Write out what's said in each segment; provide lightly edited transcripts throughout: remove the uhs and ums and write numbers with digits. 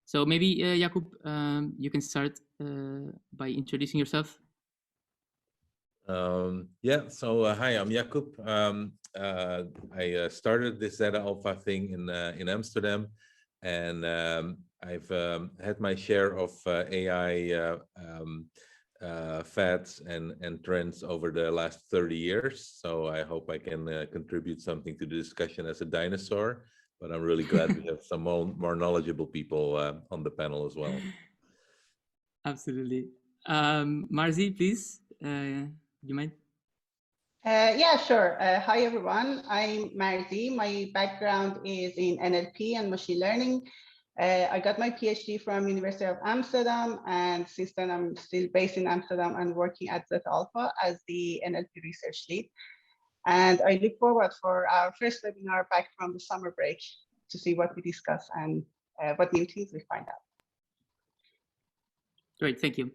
So maybe Jakub, you can start by introducing yourself. Yeah, so hi, I'm Jakub. I started this Zeta Alpha thing in Amsterdam, and I've had my share of AI fads and trends over the last 30 years. So I hope I can contribute something to the discussion as a dinosaur, but I'm really glad we have some more knowledgeable people on the panel as well. Absolutely. Marzieh, please, you might. Yeah, sure. Hi, everyone. I'm Marzieh. My background is in NLP and machine learning. I got my PhD from University of Amsterdam, and since then I'm still based in Amsterdam and working at Zeta Alpha as the NLP research lead. And I look forward for our first webinar back from the summer break to see what we discuss and what new things we find out. Great, thank you.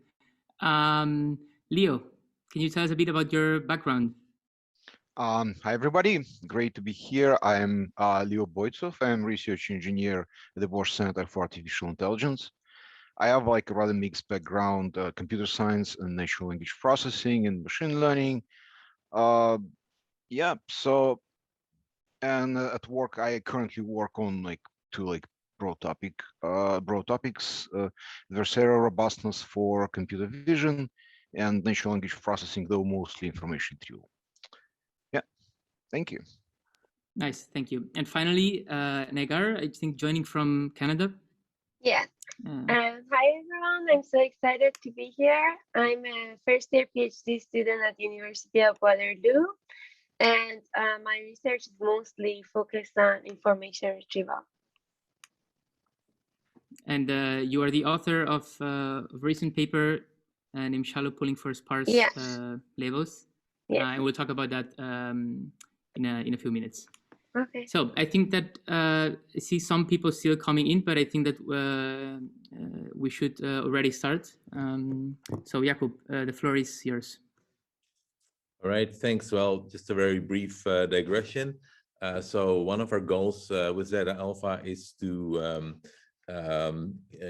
Leo, can you tell us a bit about your background? Hi, everybody. Great to be here. I'm Leo Boytsov. I'm research engineer at the Bosch Center for Artificial Intelligence. I have like a rather mixed background, computer science and natural language processing and machine learning. Yeah, so, and at work, I currently work on two broad topics, adversarial robustness for computer vision and natural language processing, though mostly information retrieval. Thank you. Nice, thank you. And finally, Negar, I think joining from Canada. Yeah. Hi, everyone. I'm so excited to be here. I'm a first-year PhD student at University of Waterloo, and my research is mostly focused on information retrieval. And you are the author of a recent paper named Shallow Pooling for Sparse Labels. Yes. And we'll talk about that in a few minutes. Okay. So I think that I see some people still coming in, but I think that we should already start. So Jakub, the floor is yours. All right, thanks. Well, just a very brief digression. So one of our goals with Zeta Alpha is to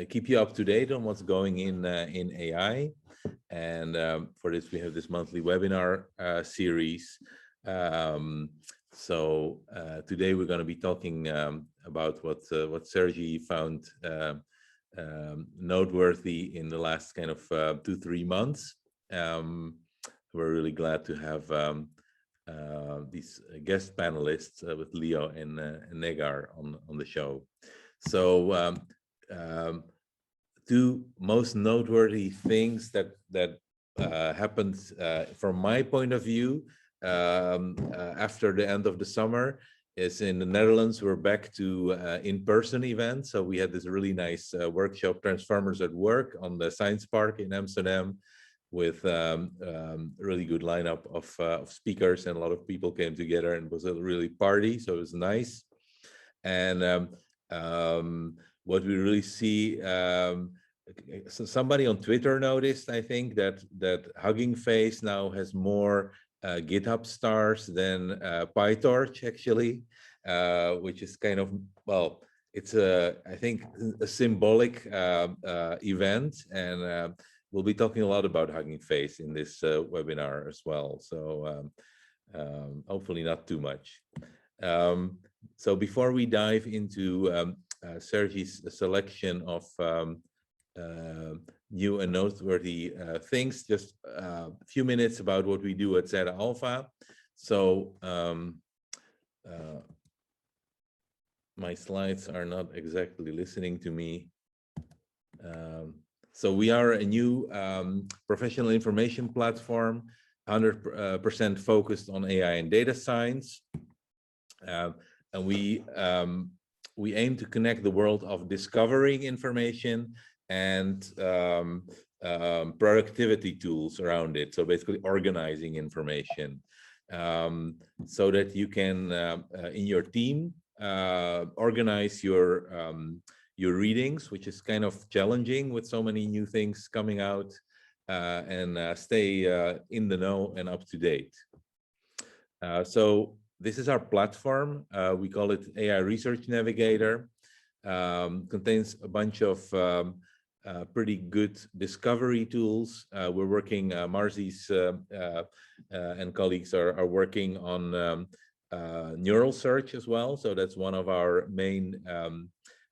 keep you up to date on what's going in AI. And for this, we have this monthly webinar series. So today we're going to be talking about what Sergi found noteworthy in the last kind of 2-3 months. We're really glad to have these guest panelists with Leo and Negar on the show. So two most noteworthy things that happened from my point of view after the end of the summer is in the Netherlands. We're back to in-person events. So we had this really nice workshop, Transformers at Work, on the Science Park in Amsterdam, with really good lineup of speakers, and a lot of people came together, and it was a really party. So it was nice. And what we really see, so somebody on Twitter noticed, I think, that Huggingface now has more GitHub stars than PyTorch, actually, which is kind of, well, it's I think a symbolic event, and we'll be talking a lot about Huggingface in this webinar as well. So hopefully not too much. So before we dive into Sergi's selection of new and noteworthy things, just a few minutes about what we do at Zeta Alpha. So my slides are not exactly listening to me. So we are a new professional information platform, 100% focused on AI and data science. And we aim to connect the world of discovering information and productivity tools around it. So basically organizing information so that you can, in your team, organize your readings, which is kind of challenging with so many new things coming out, and stay in the know and up to date. So this is our platform. We call it AI Research Navigator. contains a bunch of pretty good discovery tools. We're working, Marzieh's and colleagues are working on neural search as well. So that's one of our main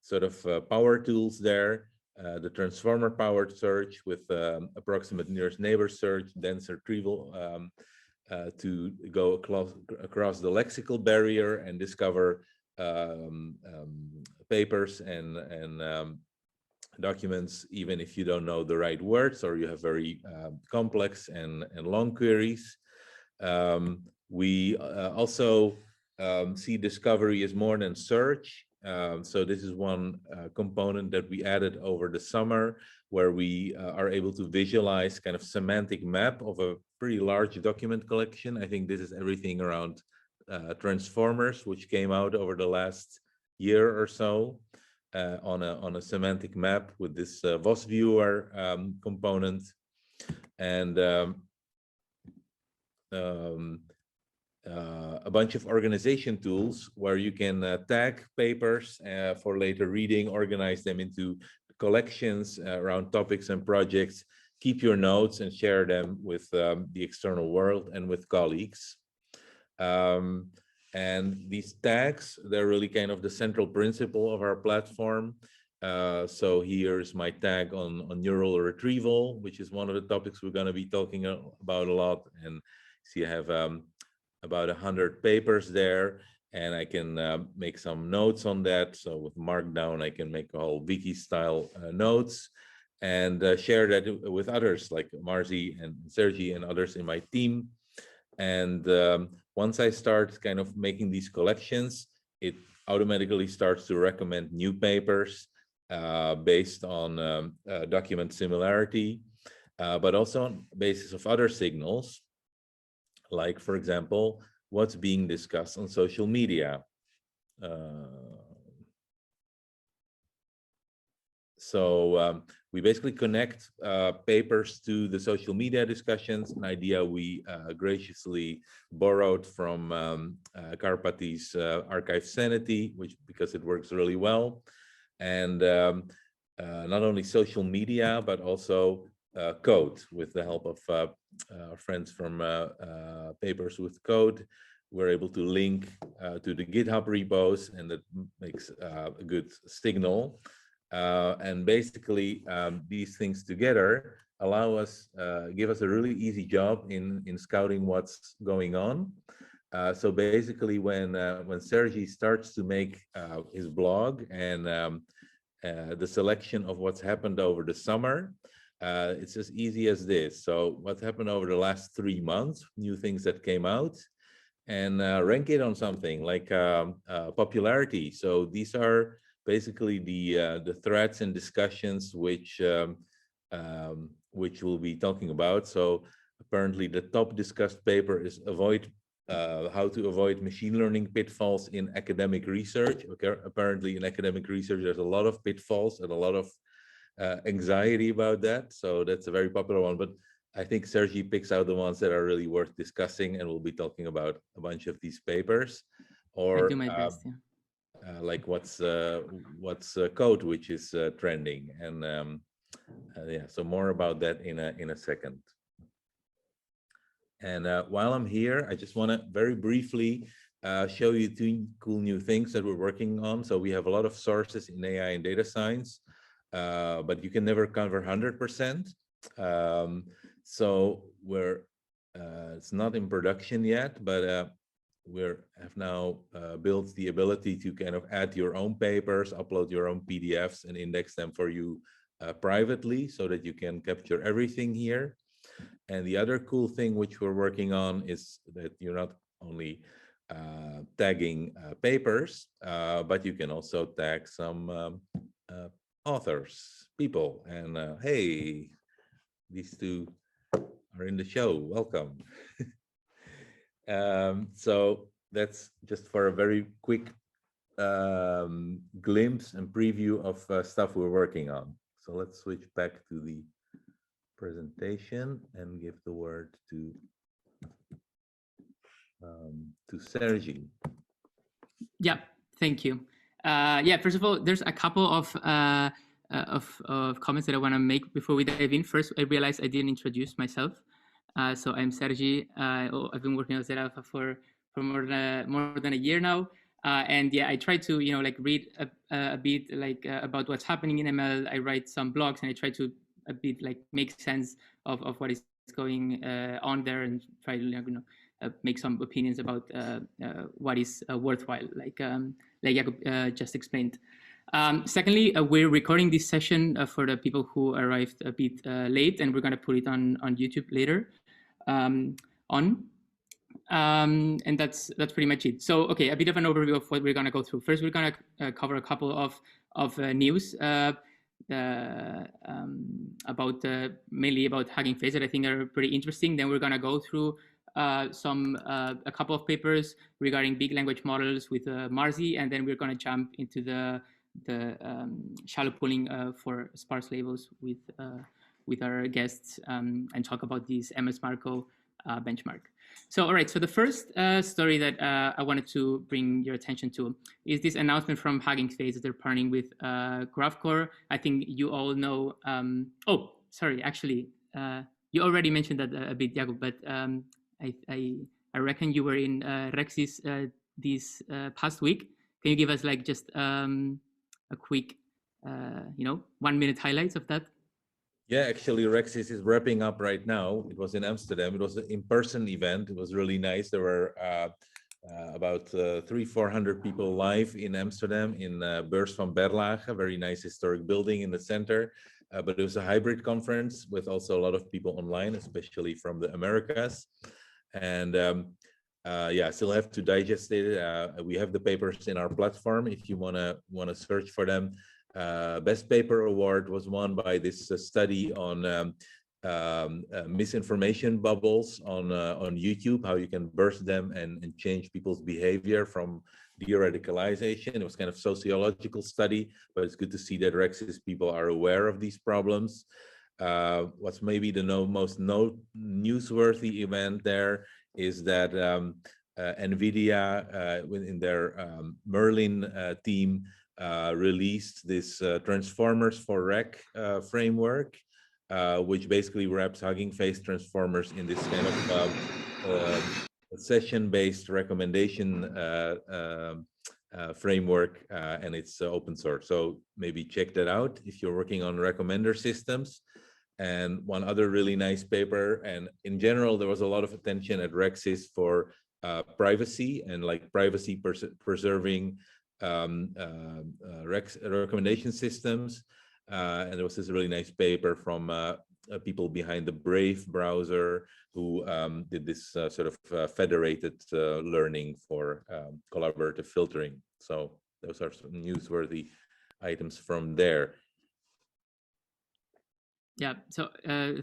sort of power tools there. The transformer powered search with approximate nearest neighbor search, dense retrieval to go across the lexical barrier and discover papers and documents, even if you don't know the right words or you have very complex and long queries. We also see discovery as more than search. So this is one component that we added over the summer, where we are able to visualize kind of semantic map of a pretty large document collection. I think this is everything around transformers, which came out over the last year or so on a semantic map with this Voss viewer component. And a bunch of organization tools where you can tag papers for later reading, organize them into collections around topics and projects, keep your notes and share them with the external world and with colleagues. And these tags, they're really kind of the central principle of our platform. So here's my tag on neural retrieval, which is one of the topics we're going to be talking about a lot. And see, I have about 100 papers there, and I can make some notes on that. So with Markdown, I can make a whole wiki style notes and share that with others like Marzieh and Sergi and others in my team. And once I start kind of making these collections, it automatically starts to recommend new papers based on document similarity, but also on basis of other signals. Like, for example, what's being discussed on social media. So we basically connect papers to the social media discussions, an idea we graciously borrowed from Karpathy's archive Sanity, because it works really well. And not only social media, but also code with the help of our friends from Papers with Code. We're able to link to the GitHub repos, and that makes a good signal. And basically, these things together allow us, give us a really easy job in scouting what's going on. So basically, when Sergi starts to make his blog and the selection of what's happened over the summer, it's as easy as this. So what happened over the last 3 months, new things that came out, and rank it on something like popularity. So these are basically the threads and discussions which we'll be talking about. So apparently the top discussed paper is how to avoid machine learning pitfalls in academic research. Okay, apparently in academic research there's a lot of pitfalls and a lot of anxiety about that. So that's a very popular one. But I think Sergi picks out the ones that are really worth discussing, and we'll be talking about a bunch of these papers. Or I do my best, yeah. Like what's code which is trending, and yeah, so more about that in a second. And while I'm here, I just want to very briefly show you 2 cool new things that we're working on. So we have a lot of sources in AI and data science, but you can never cover 100%. So we're it's not in production yet, but we have now built the ability to kind of add your own papers, upload your own PDFs, and index them for you privately, so that you can capture everything here. And the other cool thing which we're working on is that you're not only tagging papers, but you can also tag some authors, people. And hey, these 2 are in the show. Welcome. So that's just for a very quick glimpse and preview of stuff we're working on. So let's switch back to the presentation and give the word to Sergi. Yeah, thank you. Yeah, first of all, there's a couple of comments that I want to make before we dive in. First, I realized I didn't introduce myself. So I'm Sergi. I've been working on Zeta for more than a year now. And yeah, I try to like read a bit like about what's happening in ML. I write some blogs and I try to a bit like make sense of what is going on there and try to make some opinions about what is worthwhile, like Jakub just explained. Secondly, we're recording this session for the people who arrived a bit late, and we're going to put it on YouTube later and that's pretty much it. So, okay, a bit of an overview of what we're going to go through. First, we're going to cover a couple of news about mainly about Huggingface that I think are pretty interesting. Then we're going to go through a couple of papers regarding big language models with Marzieh, and then we're going to jump into the shallow pooling for sparse labels with our guests and talk about this MS Marco benchmark. So, all right, so the first story that I wanted to bring your attention to is this announcement from Huggingface that they're partnering with Graphcore. I think you all know, oh, sorry, actually, you already mentioned that a bit, Jakub, but I reckon you were in RecSys this past week. Can you give us like just a quick, 1 minute highlights of that? Yeah, actually, RecSys is wrapping up right now. It was in Amsterdam. It was an in-person event. It was really nice. There were about 300-400 people live in Amsterdam in Beurs van Berlage, a very nice historic building in the center. But it was a hybrid conference with also a lot of people online, especially from the Americas. And yeah, I still have to digest it. We have the papers in our platform if you wanna search for them. Best paper award was won by this study on misinformation bubbles on YouTube, how you can burst them and change people's behavior from de-radicalization. It was kind of sociological study, but it's good to see that RecSys people are aware of these problems. What's maybe the most newsworthy event there is that NVIDIA within their Merlin team released this transformers for Rec framework, which basically wraps Huggingface transformers in this kind of session-based recommendation framework, and it's open source. So maybe check that out if you're working on recommender systems. And one other really nice paper, and in general, there was a lot of attention at RecSys for privacy and like privacy preserving recommendation systems. And there was this really nice paper from people behind the Brave browser who did this sort of federated learning for collaborative filtering. So those are some newsworthy items from there. Yeah, so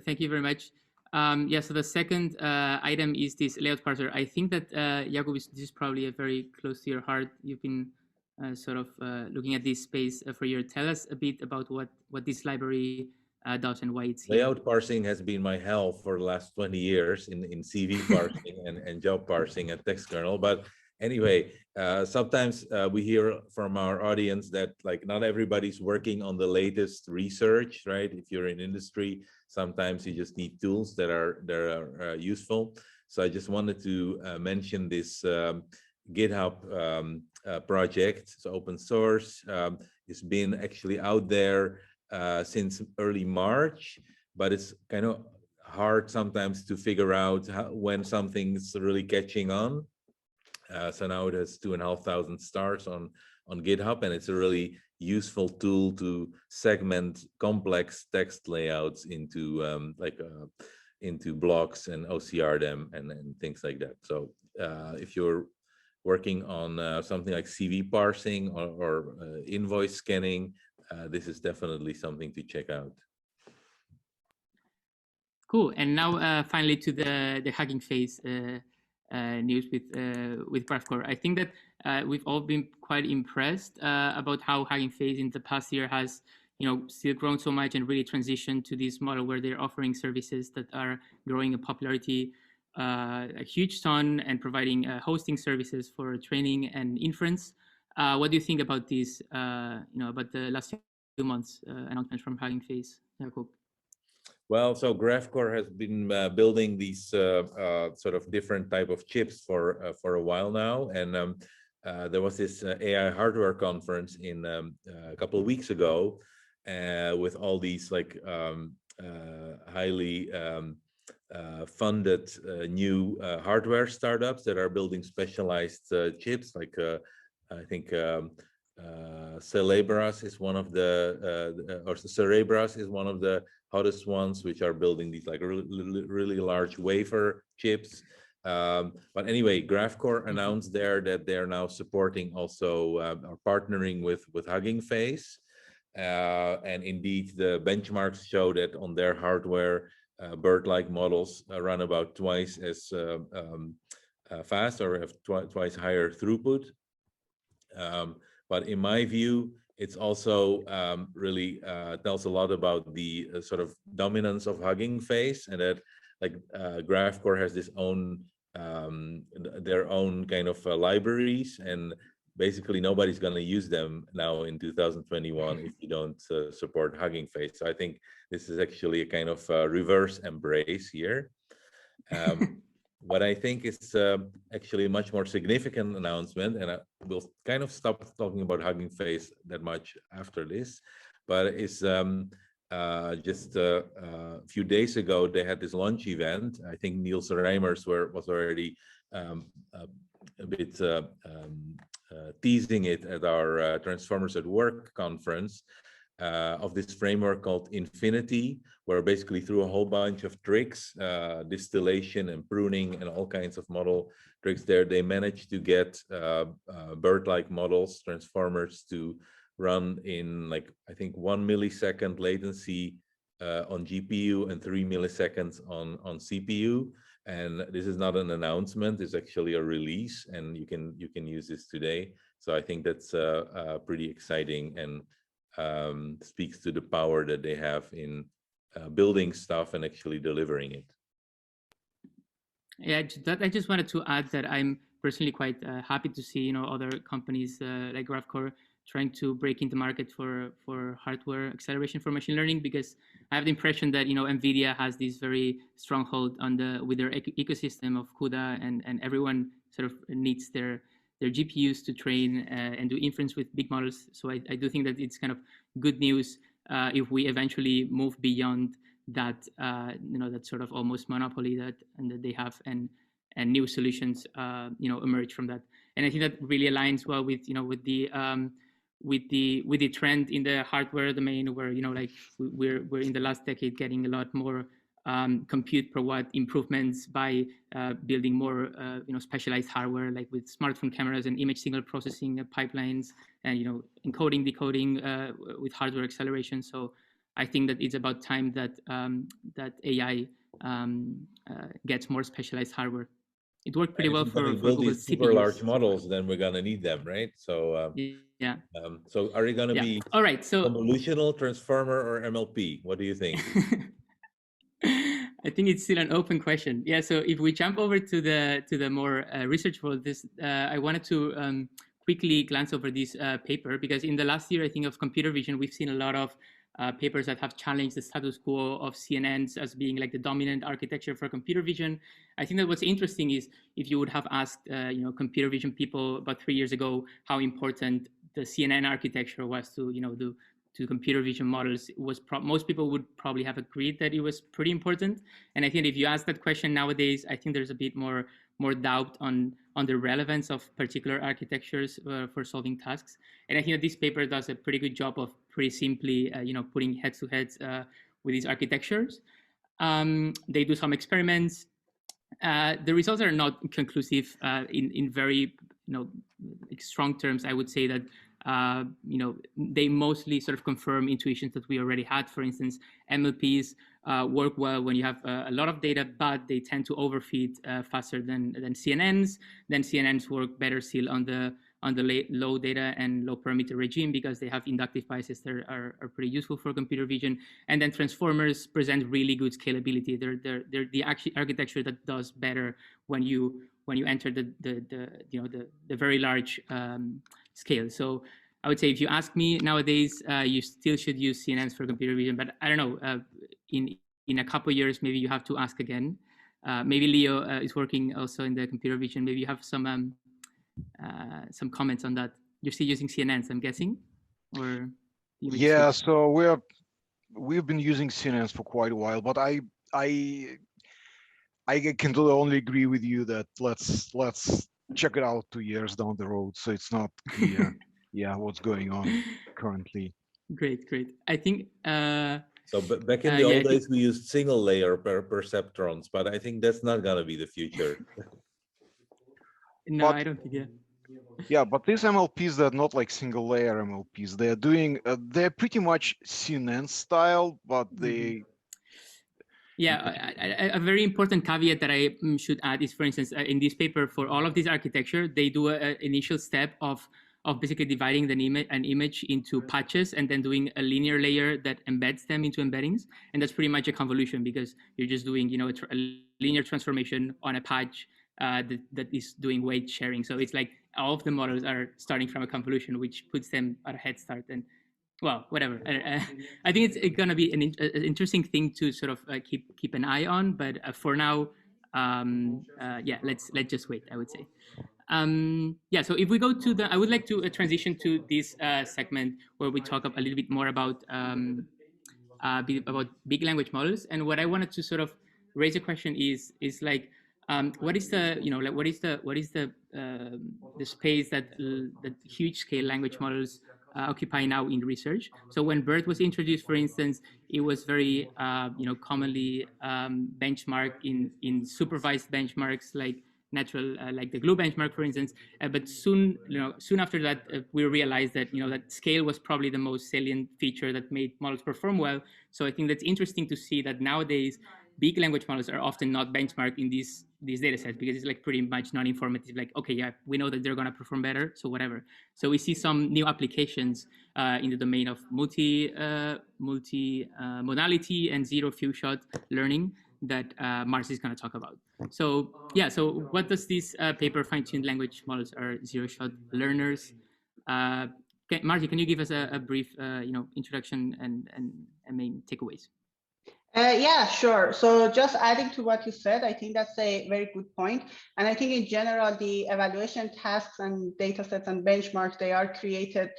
thank you very much. Yeah, so the second item is this LayoutParser. I think that Jakub, this is probably very close to your heart. You've been sort of looking at this space for a year. Tell us a bit about what this library does and why it's here. Layout parsing has been my hell for the last 20 years in CV parsing and job parsing at text kernel. But anyway, sometimes we hear from our audience that like not everybody's working on the latest research, right? If you're in industry, sometimes you just need tools that are useful. So I just wanted to mention this GitHub project. It's open source. It's been actually out there since early March, but it's kind of hard sometimes to figure out when something's really catching on. So now it has 2,500 stars on GitHub, and it's a really useful tool to segment complex text layouts into into blocks and OCR them and things like that. So if you're working on something like CV parsing or invoice scanning, this is definitely something to check out. Cool. And now finally to the Huggingface news with Graphcore. I think that we've all been quite impressed about how Huggingface in the past year has still grown so much and really transitioned to this model where they're offering services that are growing in popularity a huge ton and providing hosting services for training and inference. What do you think about these, about the last few months announcements from Huggingface, Jakub? Well, so Graphcore has been building these sort of different type of chips for a while now, and there was this AI hardware conference in a couple of weeks ago with all these like highly funded new hardware startups that are building specialized chips. Like I think Cerebras is one of the, or Cerebras is one of the hottest ones, which are building these like really large wafer chips. But anyway, Graphcore announced there that they're now supporting also are partnering with Huggingface. And indeed, the benchmarks show that on their hardware, bird-like models run about twice as fast or have twice higher throughput. But in my view, it's also really tells a lot about the sort of dominance of Huggingface, and that like Graphcore has this own their own kind of libraries, and basically nobody's going to use them now in 2021 if you don't support Huggingface. So I think this is actually a kind of reverse embrace here. What I think is actually a much more significant announcement, and I will kind of stop talking about Huggingface that much after this, but it's just a few days ago, they had this launch event. I think Niels Reimers was already a bit teasing it at our Transformers at Work conference, of this framework called Infinity, where basically through a whole bunch of tricks, distillation and pruning and all kinds of model tricks there, they managed to get bird-like models, transformers, to run in like, I think 1 millisecond latency on GPU and 3 milliseconds on CPU. And this is not an announcement, it's actually a release, and you can use this today. So I think that's pretty exciting, and speaks to the power that they have in building stuff and actually delivering it. Yeah, I just wanted to add that I'm personally quite happy to see other companies like Graphcore trying to break into market for hardware acceleration for machine learning, because I have the impression that NVIDIA has this very strong hold on with their ecosystem of CUDA, and everyone sort of needs their GPUs to train and do inference with big models. So I do think that it's kind of good news if we eventually move beyond that, that sort of almost monopoly that they have, and new solutions, emerge from that. And I think that really aligns well with with the trend in the hardware domain, where like we're in the last decade getting a lot more compute per watt improvements by building more specialized hardware, like with smartphone cameras and image signal processing pipelines, and encoding, decoding with hardware acceleration. So I think that it's about time that that AI gets more specialized hardware. It worked pretty well for build these super CPUs. large models, then we're gonna need them, right? So yeah. So are you gonna be all right? So convolutional, transformer, or MLP? What do you think? I think it's still an open question. Yeah. So if we jump over to the more research world, I wanted to quickly glance over this paper, because in the last year, I think, of computer vision, we've seen a lot of papers that have challenged the status quo of CNNs as being like the dominant architecture for computer vision. I think that what's interesting is if you would have asked computer vision people about 3 years ago how important the CNN architecture was to to computer vision models, most people would probably have agreed that it was pretty important. And I think if you ask that question nowadays, I think there's a bit more doubt on the relevance of particular architectures for solving tasks. And I think that this paper does a pretty good job of pretty simply putting heads to heads with these architectures. They do some experiments. The results are not conclusive. In very strong terms, I would say that they mostly sort of confirm intuitions that we already had. For instance, MLPs work well when you have a lot of data, but they tend to overfeed faster than CNNs. Then CNNs work better still on the low data and low parameter regime, because they have inductive biases that are pretty useful for computer vision. And then transformers present really good scalability. They're the architecture that does better when you enter the very large scale. So I would say if you ask me nowadays, you still should use CNNs for computer vision, but I don't know, in a couple of years, maybe you have to ask again. Maybe Leo is working also in the computer vision. Maybe you have some comments on that. You're still using CNNs, I'm guessing, or yeah. So we've been using CNNs for quite a while, but I can only agree with you that let's check it out 2 years down the road, so it's not clear, yeah, what's going on currently. Great. I think. So back in the old days, we used single layer perceptrons, but I think that's not gonna be the future. No, I don't think. Yeah, but these MLPs, they're not like single layer MLPs. They're doing, they're pretty much CNN style, but they. Yeah, a very important caveat that I should add is, for instance, in this paper, for all of this architecture, they do an initial step of basically dividing an image into patches and then doing a linear layer that embeds them into embeddings. And that's pretty much a convolution because you're just doing, a linear transformation on a patch that is doing weight sharing. So it's like all of the models are starting from a convolution, which puts them at a head start. And well, whatever. I think it's going to be an interesting thing to sort of keep an eye on. But for now, yeah, let's just wait, I would say. Yeah, so if we go to I would like to transition to this segment where we talk a little bit more about big language models. And what I wanted to sort of raise a question is like, what is the space that huge scale language models occupy now in research? So when BERT was introduced, for instance, it was very commonly benchmarked in supervised benchmarks like natural, like the glue benchmark, for instance. But soon after that, we realized that that scale was probably the most salient feature that made models perform well. So I think that's interesting to see that nowadays big language models are often not benchmarked in these data sets because it's like pretty much non-informative. Like, okay, yeah, we know that they're going to perform better, so whatever. So we see some new applications in the domain of multi-modality and zero few shot learning that Marzieh is going to talk about. So yeah, so what does this paper, fine-tuned language models are zero-shot learners? Marzieh, can you give us a brief introduction and main takeaways? Yeah, sure. So just adding to what you said, I think that's a very good point. And I think in general, the evaluation tasks and data sets and benchmarks, they are created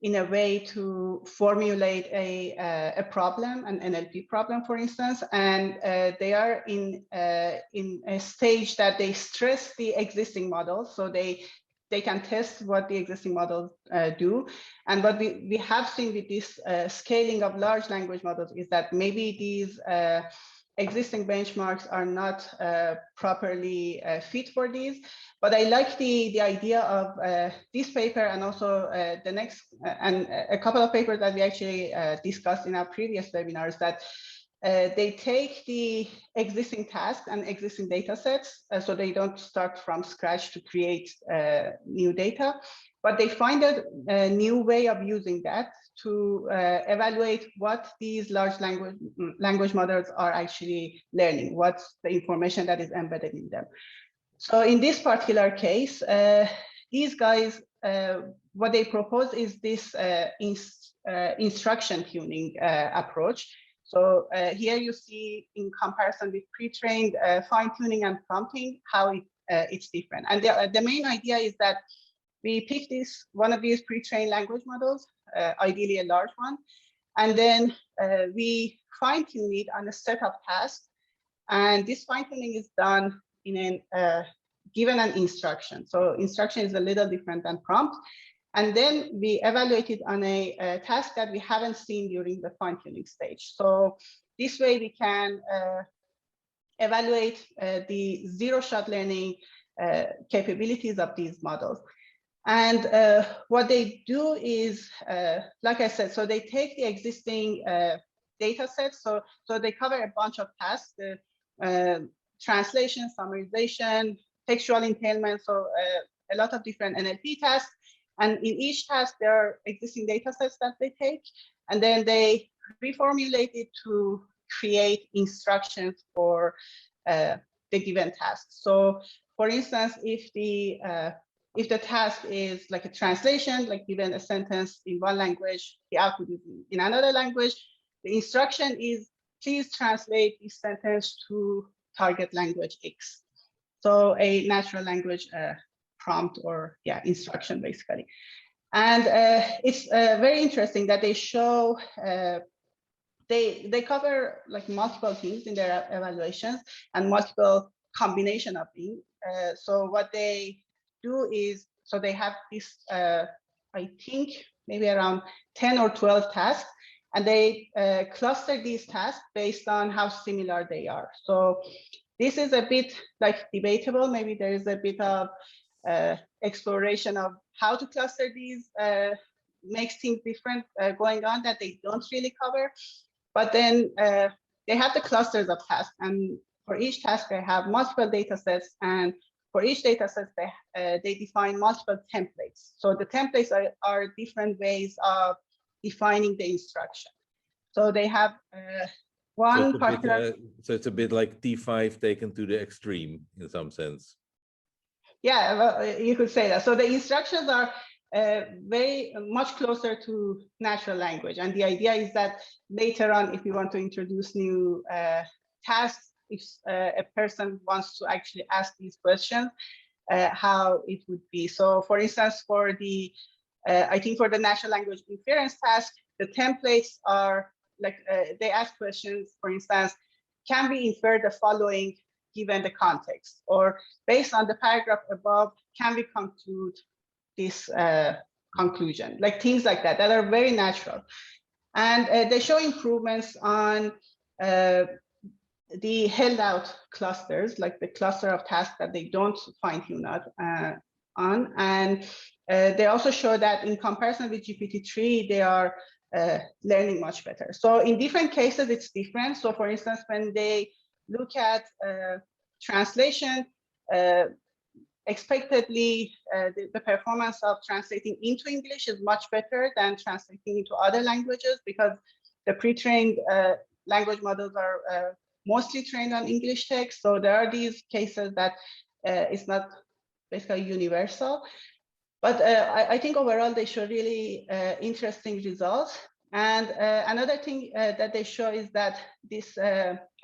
in a way to formulate a problem, an NLP problem, for instance, and they are in a stage that they stress the existing models, so they can test what the existing models do. And what we have seen with this scaling of large language models is that maybe these existing benchmarks are not properly fit for these. But I like the idea of this paper and also the next and a couple of papers that we actually discussed in our previous webinars, that they take the existing tasks and existing data sets, so they don't start from scratch to create new data, but they find a new way of using that to evaluate what these large language models are actually learning, what's the information that is embedded in them. So in this particular case, these guys, what they propose is this instruction tuning approach. So here you see, in comparison with pre-trained fine-tuning and prompting, how it's different. And the main idea is that we pick one of these pre-trained language models, ideally a large one, and then we fine-tune it on a set of tasks. And this fine-tuning is done in given an instruction. So instruction is a little different than prompt. And then we evaluate it on a task that we haven't seen during the fine-tuning stage. So this way we can evaluate the zero-shot learning capabilities of these models. And what they do is, like I said, so they take the existing data sets. So they cover a bunch of tasks, translation, summarization, textual entailment, so a lot of different NLP tasks. And in each task, there are existing data sets that they take, and then they reformulate it to create instructions for the given task. So for instance, if the if the task is like a translation, like given a sentence in one language, the output is in another language, the instruction is please translate this sentence to target language X. So a natural language prompt or instruction basically. And it's very interesting that they show they cover like multiple things in their evaluations and multiple combination of things. So what they do is, so they have this, I think maybe around 10 or 12 tasks, and they cluster these tasks based on how similar they are. So this is a bit like debatable. Maybe there is a bit of exploration of how to cluster these, makes things different going on that they don't really cover. But then they have the clusters of tasks, and for each task they have multiple data sets, and for each data set they define multiple templates. So the templates are different ways of defining the instruction. So they have one particular. So it's a bit like T5 taken to the extreme in some sense. Yeah, well, you could say that. So the instructions are very much closer to natural language. And the idea is that later on, if you want to introduce new tasks, if a person wants to actually ask these questions, how it would be. So for instance, for the, I think for the natural language inference task, the templates are like, they ask questions, for instance, can we infer the following given the context? Or based on the paragraph above, can we conclude this conclusion? Like things like that are very natural. And they show improvements on the held out clusters, like the cluster of tasks that they don't fine tune on. And they also show that in comparison with GPT-3, they are learning much better. So in different cases, it's different. So for instance, when they look at translation, expectedly, the performance of translating into English is much better than translating into other languages, because the pre-trained language models are mostly trained on English text. So there are these cases that it's not basically universal. But I think overall they show really interesting results. And another thing that they show is that this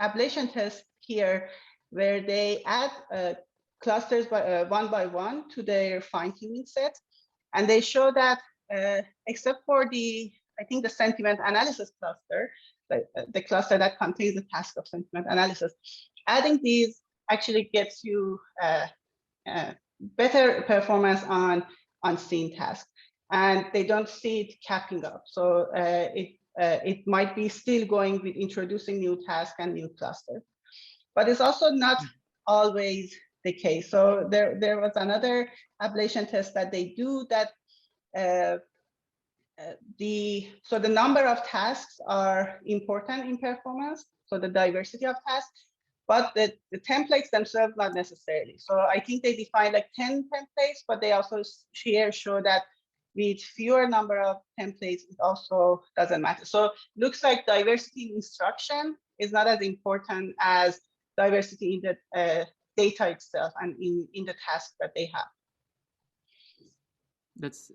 ablation test here, where they add clusters one by one to their fine-tuning set, and they show that except for the, I think the sentiment analysis cluster, the cluster that contains the task of sentiment analysis, adding these actually gets you better performance on scene tasks, and they don't see it capping up. So it might be still going with introducing new tasks and new clusters, but it's also not always the case. So there was another ablation test that they do that so the number of tasks are important in performance, so the diversity of tasks, but the templates themselves not necessarily. So I think they define like 10 templates, but they also show that with fewer number of templates, it also doesn't matter. So looks like diversity in instruction is not as important as diversity in the data itself and in the task that they have. That's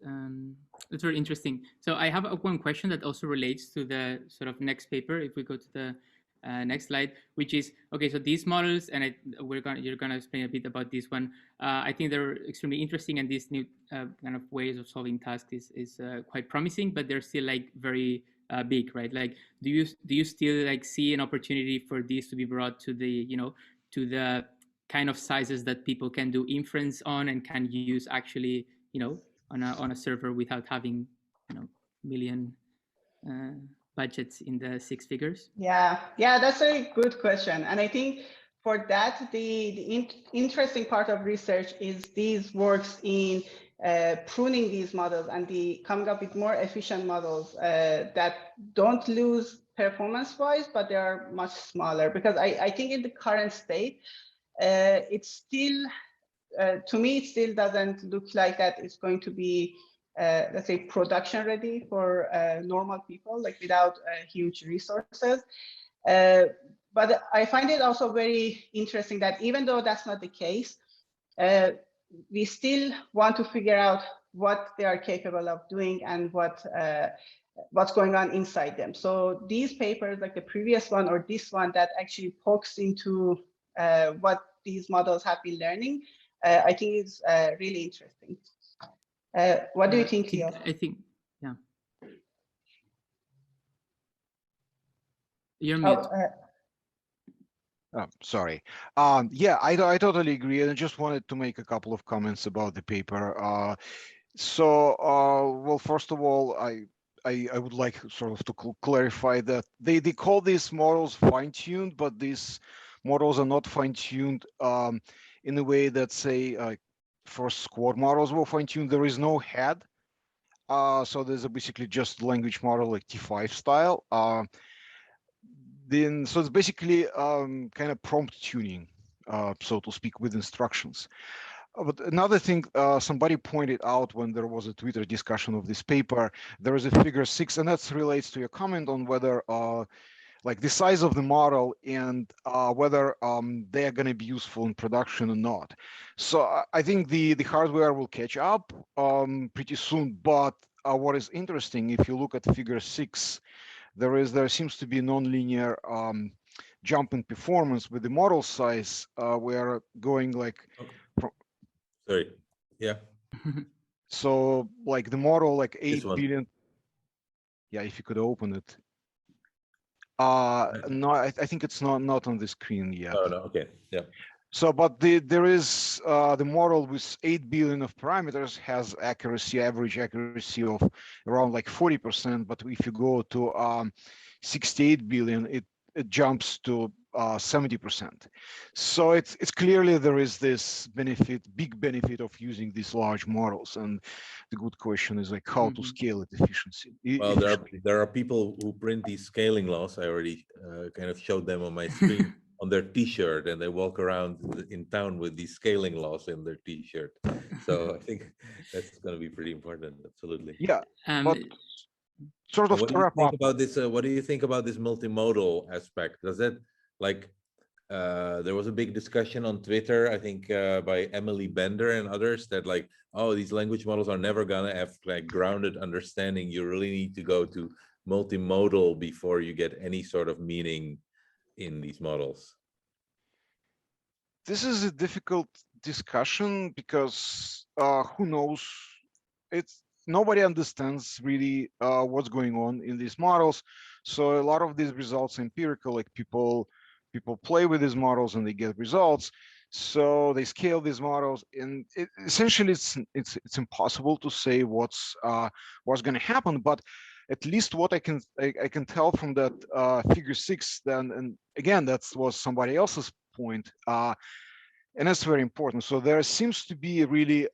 very interesting. So I have one question that also relates to the sort of next paper. If we go to the next slide, which is, okay, so these models, and you're gonna explain a bit about this one. I think they're extremely interesting, and these new kind of ways of solving tasks is quite promising, but they're still like very big, right? Like, do you still like see an opportunity for these to be brought to the, to the kind of sizes that people can do inference on and can use actually, on a server without having, million budgets in the six figures? Yeah, that's a good question. And I think for that, the interesting part of research is these works in pruning these models and coming up with more efficient models that don't lose performance-wise, but they are much smaller. Because I think in the current state, it's still, to me, it still doesn't look like that it's going to be, let's say, production ready for normal people, like without huge resources. But I find it also very interesting that even though that's not the case, we still want to figure out what they are capable of doing and what's going on inside them. So these papers, like the previous one or this one, that actually pokes into what these models have been learning, I think is really interesting. What do you think, Leo? I think, yeah. You're mute. Oh, sorry. Yeah, I totally agree, and I just wanted to make a couple of comments about the paper. Well, first of all, I would like sort of to clarify that they call these models fine-tuned, but these models are not fine-tuned in a way that, say, for squad models were fine-tuned. There is no head, so there's basically just language model like T5 style. So it's basically kind of prompt tuning, so to speak, with instructions. But another thing somebody pointed out when there was a Twitter discussion of this paper, there is a figure 6, and that relates to your comment on whether like the size of the model and whether they are going to be useful in production or not. So I think the hardware will catch up pretty soon. But what is interesting, if you look at figure 6, there seems to be non-linear jump in performance with the model size. We're going like sorry, yeah. So like the model like 8 billion. Yeah, if you could open it. No, I think it's not on the screen yet. Oh no, okay, yeah. So, but there is the model with 8 billion of parameters has average accuracy of around like 40%. But if you go to 68 billion, it jumps to 70%. So it's clearly there is this big benefit of using these large models. And the good question is like how to scale it efficiently. Well, there are people who print these scaling laws. I already kind of showed them on my screen. On their T-shirt, and they walk around in town with these scaling laws in their T-shirt. So I think that's going to be pretty important. Absolutely. Yeah. But sort of to wrap up about this, what do you think about this multimodal aspect? Does that like there was a big discussion on Twitter, I think, by Emily Bender and others that like, oh, these language models are never gonna have like grounded understanding. You really need to go to multimodal before you get any sort of meaning in these models. This is a difficult discussion because who knows? Nobody understands really what's going on in these models. So a lot of these results are empirical, like people play with these models and they get results. So they scale these models, and essentially it's impossible to say what's going to happen. But at least what I can tell from that figure 6, then, and again, that was somebody else's point, and that's very important. So there seems to be a really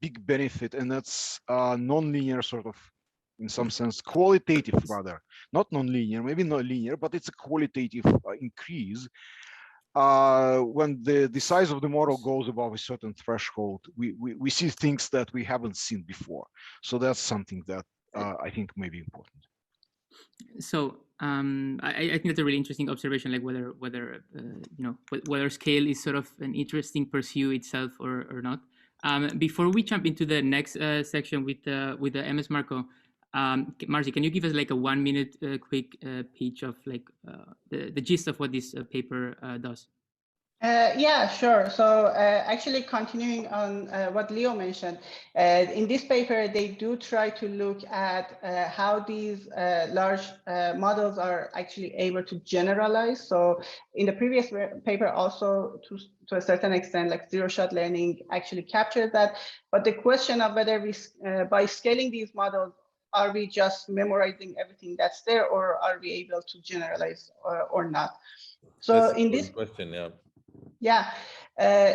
big benefit, and that's non-linear sort of, in some sense, qualitative rather, not non-linear, maybe not linear, but it's a qualitative increase. When the size of the model goes above a certain threshold, we see things that we haven't seen before. So that's something that I think may be important. So I think that's a really interesting observation, like whether you know, whether scale is sort of an interesting pursuit itself or not. Before we jump into the next section with the MS Marco, Marzieh, can you give us like a 1 minute quick pitch of like the gist of what this paper does? Yeah, sure. So actually continuing on what Leo mentioned, in this paper, they do try to look at how these large models are actually able to generalize. So in the previous paper also to a certain extent, like zero-shot learning actually captured that. But the question of whether we, by scaling these models, are we just memorizing everything that's there, or are we able to generalize or not? So that's in this question, yeah. Yeah,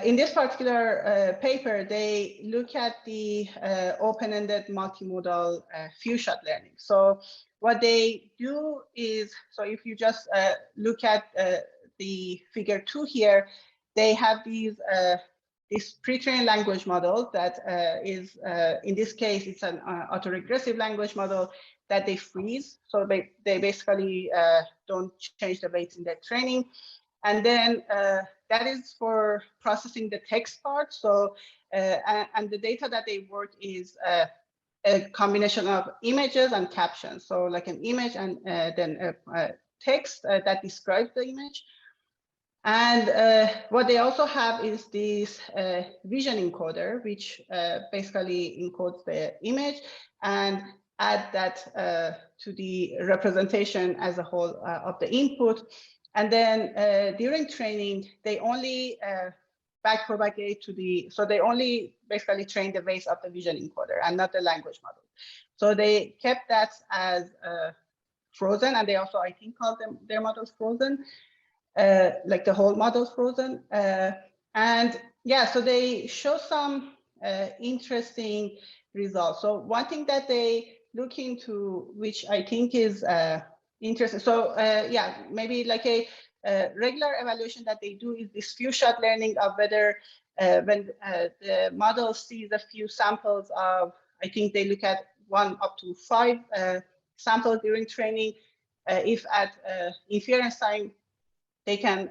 in this particular paper, they look at the open-ended multimodal few-shot learning. So what they do is, so if you just look at the figure 2 here, they have these this pre-trained language model that is, in this case, it's an autoregressive language model that they freeze. So they basically don't change the weights in their training. And then that is for processing the text part. So, and the data that they work is a combination of images and captions. So like an image and then a text that describes the image. And what they also have is this vision encoder, which basically encodes the image and add that to the representation as a whole of the input. And then during training, they only backpropagate to the, so they only basically train the base of the vision encoder and not the language model. So they kept that as frozen, and they also, I think, called them their models frozen. Like the whole model frozen. And yeah, so they show some interesting results. So one thing that they look into, which I think is interesting. So yeah, maybe like a regular evaluation that they do is this few shot learning of whether when the model sees a few samples of, I think they look at 1 up to 5 samples during training, if at inference time, they can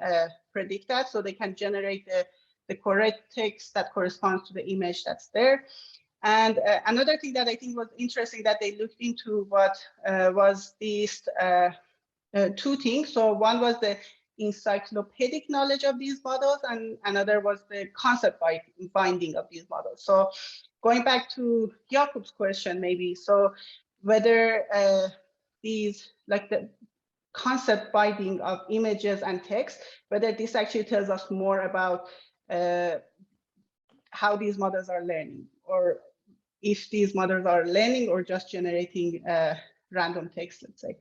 predict that, so they can generate the correct text that corresponds to the image that's there. And another thing that I think was interesting that they looked into was these 2 things. So one was the encyclopedic knowledge of these models, and another was the concept binding of these models. So going back to Jakub's question, maybe, so whether these, like the concept binding of images and text, whether this actually tells us more about how these models are learning, or if these models are learning or just generating random text, let's say.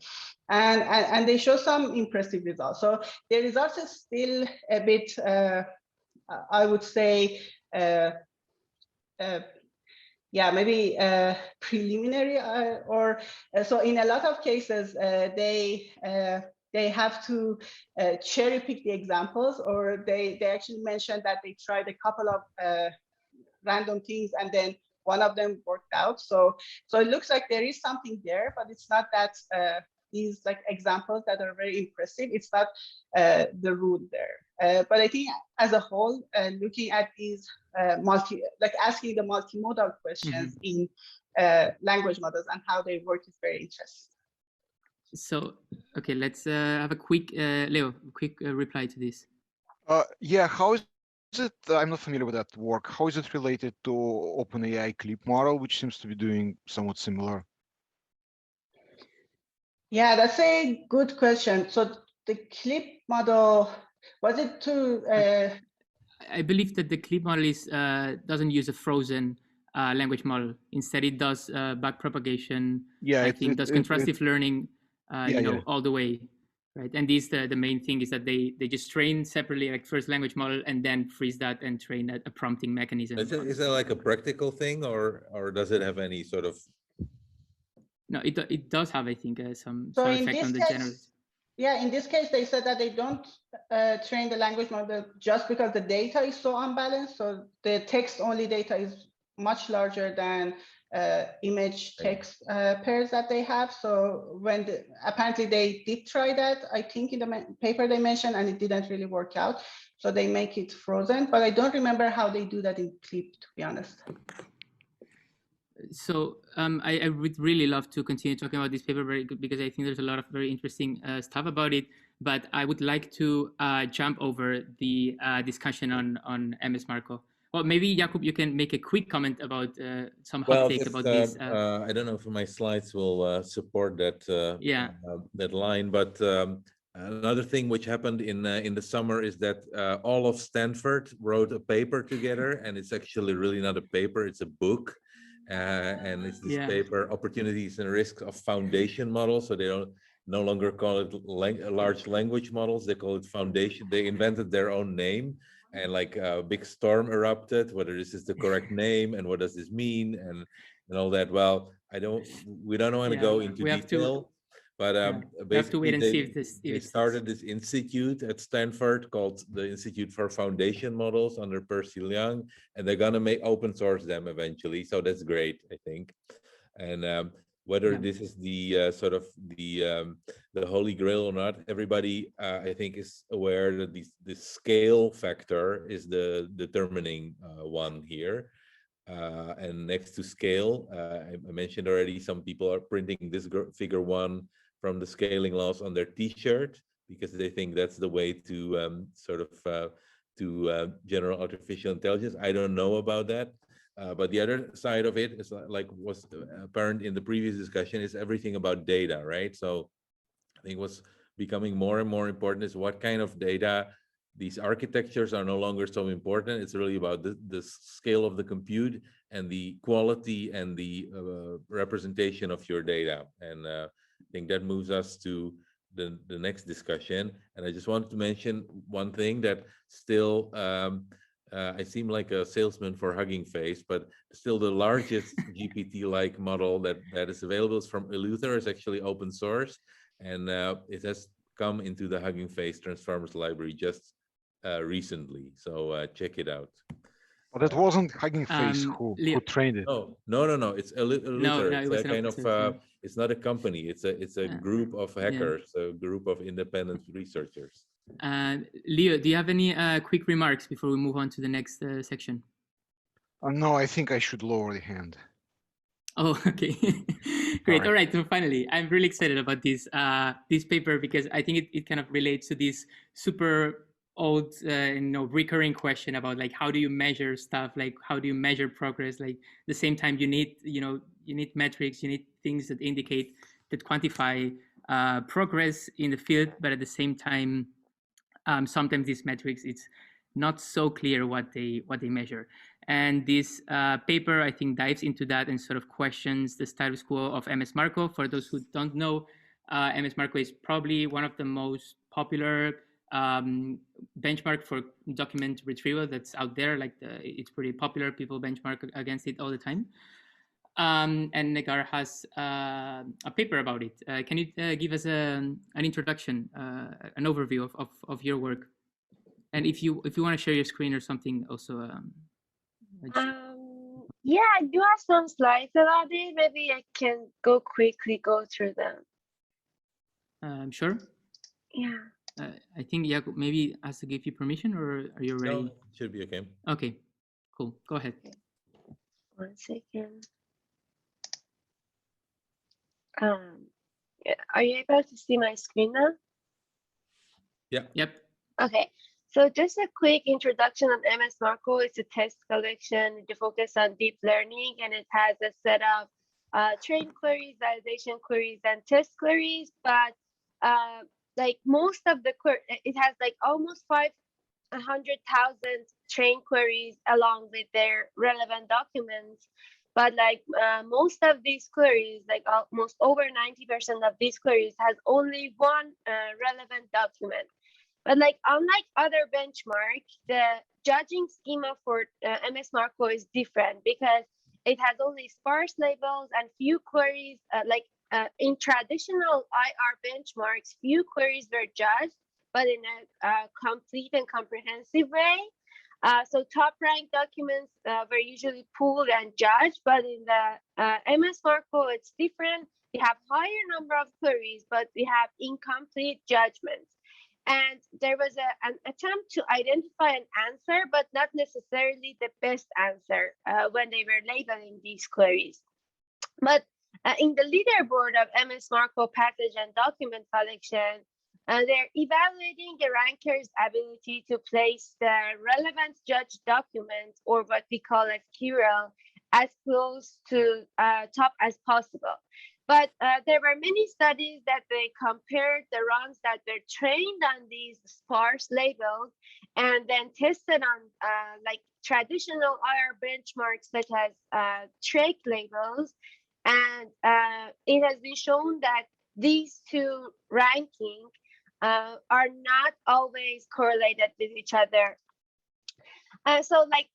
And they show some impressive results. So the results is still a bit, I would say, yeah, maybe preliminary, or so in a lot of cases, they have to cherry pick the examples, or they actually mentioned that they tried a couple of random things and then one of them worked out. So it looks like there is something there, but it's not that these like examples that are very impressive. It's not the rule there. But I think as a whole, looking at these like asking the multimodal questions in language models and how they work is very interesting. So, okay, let's have a quick, Leo, quick reply to this. Yeah, how is it, I'm not familiar with that work. How is it related to OpenAI CLIP model, which seems to be doing somewhat similar? Yeah, that's a good question. So the CLIP model, was it to... I believe that the CLIP model is doesn't use a frozen language model. Instead, it does backpropagation. Yeah, I think does contrastive learning, you know, all the way, right? And these the main thing is that they just train separately, like first language model, and then freeze that and train a prompting mechanism. Is that like a practical thing, or does it have any sort of? No, it does have, I think, some effect on the general. Yeah, in this case, they said that they don't train the language model just because the data is so unbalanced. So the text-only data is much larger than image text pairs that they have. So when apparently they did try that, I think in the paper they mentioned, and it didn't really work out. So they make it frozen, but I don't remember how they do that in CLIP, to be honest. So I would really love to continue talking about this paper because I think there's a lot of very interesting stuff about it. But I would like to jump over the discussion on MS Marco. Well, maybe Jakub, you can make a quick comment about some hot take about this. I don't know if my slides will support that that line, but another thing which happened in the summer is that all of Stanford wrote a paper together, and it's actually really not a paper; it's a book. And it's this paper, Opportunities and Risks of Foundation Models. So they don't no longer call it large language models. They call it foundation. They invented their own name, and like a big storm erupted, whether this is the correct name and what does this mean and all that. Well, we don't want to go into detail. But we have to wait and see if they started this institute at Stanford called the Institute for Foundation Models under Percy Liang, and they're gonna open source them eventually. So that's great, I think. And whether this is the sort of the holy grail or not. Everybody, I think, is aware that the scale factor is the determining one here. And next to scale, I mentioned already, some people are printing this figure 1 from the scaling laws on their T-shirt because they think that's the way to general artificial intelligence. I don't know about that. But the other side of it is, like was apparent in the previous discussion, is everything about data, right? So I think what's becoming more and more important is what kind of data. These architectures are no longer so important. It's really about the scale of the compute and the quality and the representation of your data. And I think that moves us to the next discussion. And I just wanted to mention one thing that still, I seem like a salesman for Huggingface, but still the largest GPT-like model that is available is from Eleuther. It's actually open source, and it has come into the Huggingface Transformers library just recently. So check it out. Well, that wasn't Huggingface who trained it. Oh, no. It's Eleuther. No, it's a kind of it's not a company. It's a group of hackers, a group of independent researchers. Leo, do you have any quick remarks before we move on to the next section? No, I think I should lower the hand. Oh, okay. Great. All right. So finally, I'm really excited about this this paper because I think it kind of relates to this super old, recurring question about like how do you measure stuff? Like how do you measure progress? Like the same time you need, you need metrics, you need things that indicate, that quantify progress in the field, but at the same time, sometimes these metrics, it's not so clear what they measure. And this paper, I think, dives into that and sort of questions the status quo of MS Marco. For those who don't know, MS Marco is probably one of the most popular benchmark for document retrieval that's out there. Like it's pretty popular. People benchmark against it all the time. And Negar has a paper about it. Can you give us an introduction, an overview of your work? And if you want to share your screen or something, also. Yeah, I do have some slides about it. Maybe I can quickly go through them. Sure. Yeah. I think Jakub maybe has to give you permission, or are you ready? No, it should be okay. Okay, cool. Go ahead. 1 second. Are you able to see my screen now? Yeah. Yep. Okay. So just a quick introduction on MS Marco. It's a test collection to focus on deep learning, and it has a set of train queries, validation queries, and test queries. But like most of the it has like almost 500,000 train queries along with their relevant documents. But like most of these queries, like almost over 90% of these queries has only one relevant document. But like unlike other benchmarks, the judging schema for MS Marco is different because it has only sparse labels and few queries. In traditional IR benchmarks, few queries were judged, but in a complete and comprehensive way. So top ranked documents were usually pooled and judged, but in the MS Marco, it's different. We have higher number of queries, but we have incomplete judgments. And there was an attempt to identify an answer, but not necessarily the best answer when they were labeling these queries. But in the leaderboard of MS Marco passage and document collection, they're evaluating a ranker's ability to place the relevant judged document, or what we call as QRL, as close to top as possible. But there were many studies that they compared the runs that were trained on these sparse labels and then tested on like traditional IR benchmarks such as TREC labels. And it has been shown that these two rankings are not always correlated with each other. So like,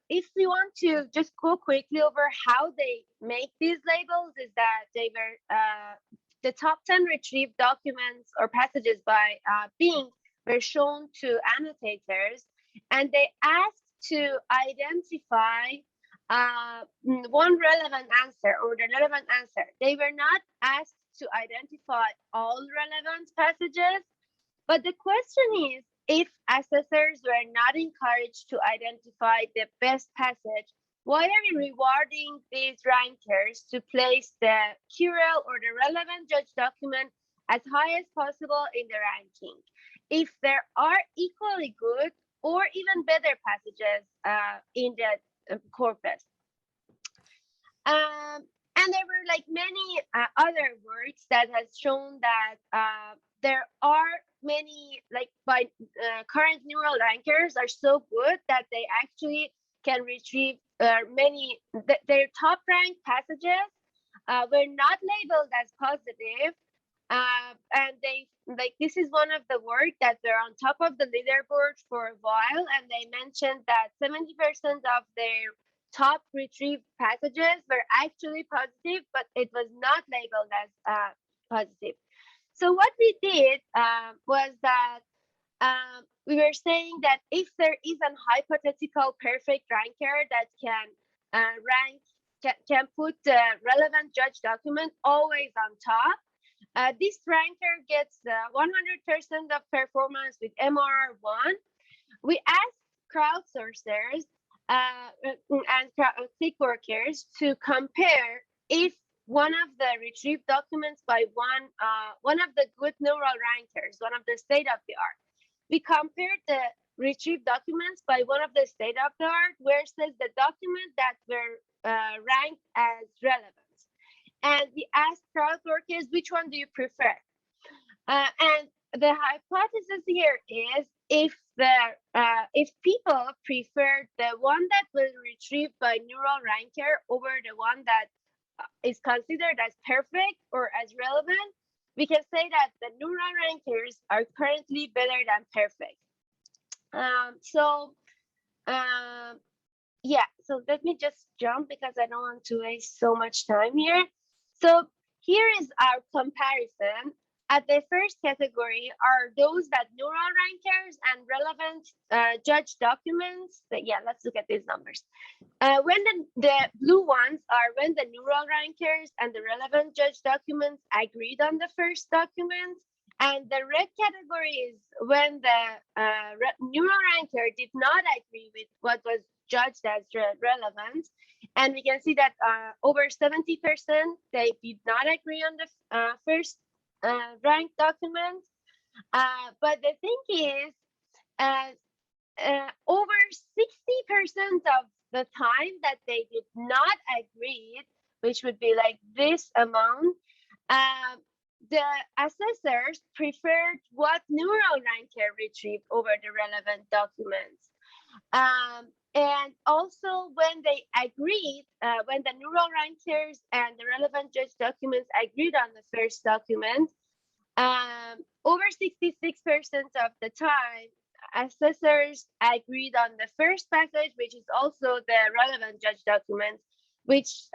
if we want to just go quickly over how they make these labels, is that they were the top 10 retrieved documents or passages by Bing were shown to annotators, and they asked to identify one relevant answer or the relevant answer. They were not asked to identify all relevant passages, but the question is, if assessors were not encouraged to identify the best passage, why are we rewarding these rankers to place the QRL or the relevant judge document as high as possible in the ranking, if there are equally good or even better passages in the corpus? And there were like many other works that has shown that there are many, like by current neural rankers are so good that they actually can retrieve many, their top ranked passages were not labeled as positive. And they, like, this is one of the work that they're on top of the leaderboard for a while, and they mentioned that 70% of their top retrieved passages were actually positive, but it was not labeled as positive. So what we did was that we were saying that if there is an hypothetical perfect ranker that can can put the relevant judge document always on top, this ranker gets 100% of performance with MR1. We asked crowdsourcers and click workers to compare if one of the retrieved documents by one of the good neural rankers, one of the state of the art. We compared the retrieved documents by one of the state of the art versus the document that were ranked as relevant. And we asked crowd workers, which one do you prefer? And the hypothesis here is if people prefer the one that was retrieved by neural ranker over the one that is considered as perfect or as relevant, we can say that the neural rankers are currently better than perfect. Yeah, so let me just jump because I don't want to waste so much time here. So here is our comparison. At the first category are those that neural rankers and relevant judge documents. Yeah, let's look at these numbers. When the blue ones are when the neural rankers and the relevant judge documents agreed on the first document, and the red category is when the neural ranker did not agree with what was judged as relevant. And we can see that over 70% they did not agree on the first ranked document. But the thing is, over 60% of the time that they did not agree, which would be like this amount, the assessors preferred what neural ranker retrieved over the relevant documents. And also when they agreed, when the neural rankers and the relevant judge documents agreed on the first document, over 66% of the time, assessors agreed on the first passage, which is also the relevant judge document, which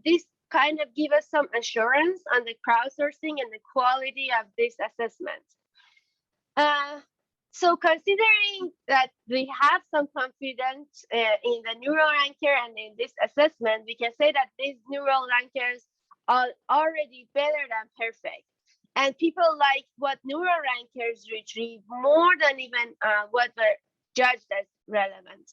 this kind of give us some assurance on the crowdsourcing and the quality of this assessment. So considering that we have some confidence in the neural ranker and in this assessment, we can say that these neural rankers are already better than perfect. And people like what neural rankers retrieve more than even what were judged as relevant.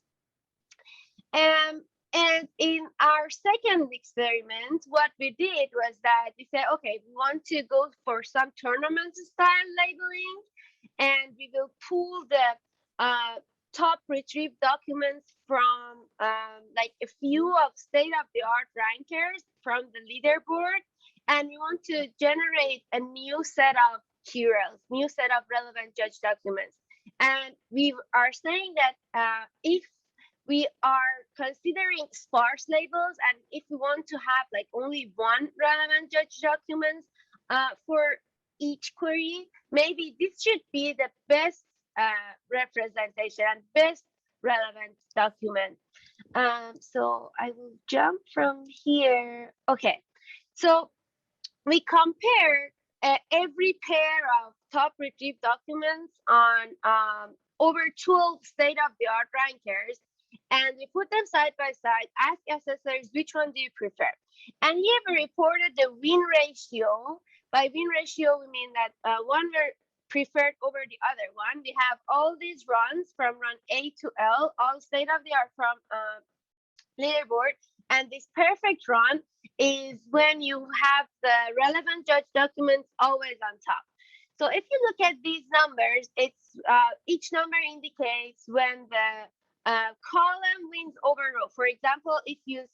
And in our second experiment, what we did was that we said, okay, we want to go for some tournament style labeling, and we will pull the top retrieved documents from like a few of state-of-the-art rankers from the leaderboard, and we want to generate a new set of QRLs, new set of relevant judge documents. And we are saying that if we are considering sparse labels, and if we want to have like only one relevant judge document for each query, maybe this should be the best representation and best relevant document. So I will jump from here. Okay, so we compared every pair of top retrieved documents on over 12 state-of-the-art rankers, and we put them side by side, ask assessors, which one do you prefer? And here we reported the win ratio. By win ratio, we mean that one were preferred over the other one. We have all these runs from run A to L, all state of the art from leaderboard. And this perfect run is when you have the relevant judge documents always on top. So if you look at these numbers, it's each number indicates when the column wins over row. For example, if you